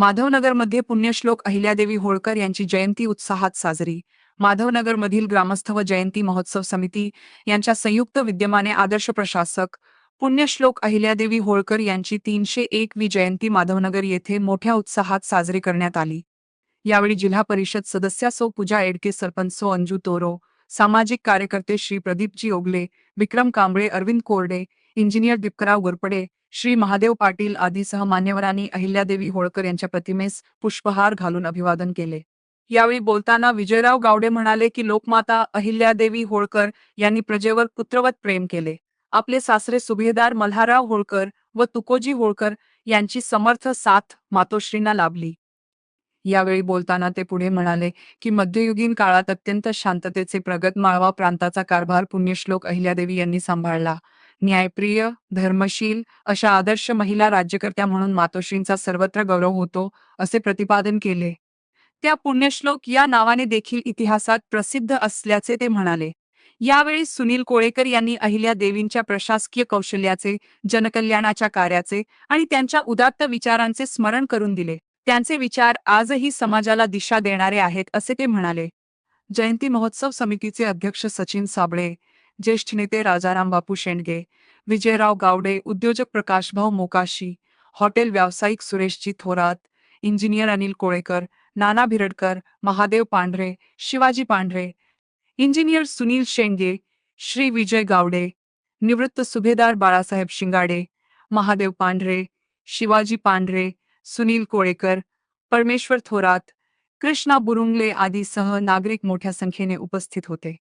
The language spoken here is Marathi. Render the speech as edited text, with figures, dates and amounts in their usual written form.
माधवनगरमध्ये पुण्यश्लोक अहिल्यादेवी होळकर यांची जयंती उत्साहात साजरी. माधवनगरमधील ग्रामस्थ व जयंती महोत्सव समिती यांच्या संयुक्त विद्यमाने आदर्श प्रशासक पुण्यश्लोक अहिल्यादेवी होळकर यांची 301वी जयंती माधवनगर येथे मोठ्या उत्साहात साजरी करण्यात आली. यावेळी जिल्हा परिषद सदस्या सौ पूजा एडके, सरपंच सौ अंजू तोरो, सामाजिक कार्यकर्ते श्री प्रदीपजी ओगले, विक्रम कांबळे, अरविंद कोरडे, इंजिनियर दीपकराव गोरपडे, श्री महादेव पाटील आदीसह मान्यवरांनी अहिल्यादेवी होळकर यांच्या प्रतिमेस पुष्पहार घालून अभिवादन केले. यावेळी बोलताना विजयराव गावडे म्हणाले की लोकमाता अहिल्यादेवी होळकर यांनी प्रजेवर पुत्रवत प्रेम केले. आपले सासरे सुभेदार मल्हारराव होळकर व तुकोजी होळकर यांची समर्थ साथ मातोश्रींना लाभली. यावेळी बोलताना ते पुढे म्हणाले की मध्ययुगीन काळात अत्यंत शांततेचे प्रगत माळवा प्रांताचा कारभार पुण्यश्लोक अहिल्यादेवी यांनी सांभाळला. न्यायप्रिय, धर्मशील अशा आदर्श महिला राज्यकर्त्या म्हणून मातोश्रींचा सर्वत्र गौरव होतो, असे प्रतिपादन केले. त्या पुण्यश्लोक या नावाने देखील इतिहासात प्रसिद्ध असल्याचे ते म्हणाले. यावेळी सुनील कोळेकर यांनी अहिल्यादेवींच्या प्रशासकीय कौशल्याचे, जनकल्याणाच्या कार्याचे आणि त्यांच्या उदात्त विचारांचे स्मरण करून दिले. त्यांचे विचार आजही समाजाला दिशा देणारे आहेत, असे ते म्हणाले. जयंती महोत्सव समितीचे अध्यक्ष सचिन साबळे, ज्येष्ठ नेते राजाराम बापू शेंडगे, विजयराव गावडे, उद्योजक प्रकाशभाऊ मोकाशी, हॉटेल व्यावसायिक सुरेशजी थोरात, इंजिनियर अनिल कोळेकर, नाना भिरडकर, महादेव पांढरे, शिवाजी पांढरे, इंजिनियर सुनील शेंडगे, श्री विजय गावडे, निवृत्त सुभेदार बाळासाहेब शिंगाडे, महादेव पांढरे, शिवाजी पांढरे, सुनील कोळेकर, परमेश्वर थोरात, कृष्णा बुरुंगले आदीसह नागरिक मोठ्या संख्येने उपस्थित होते.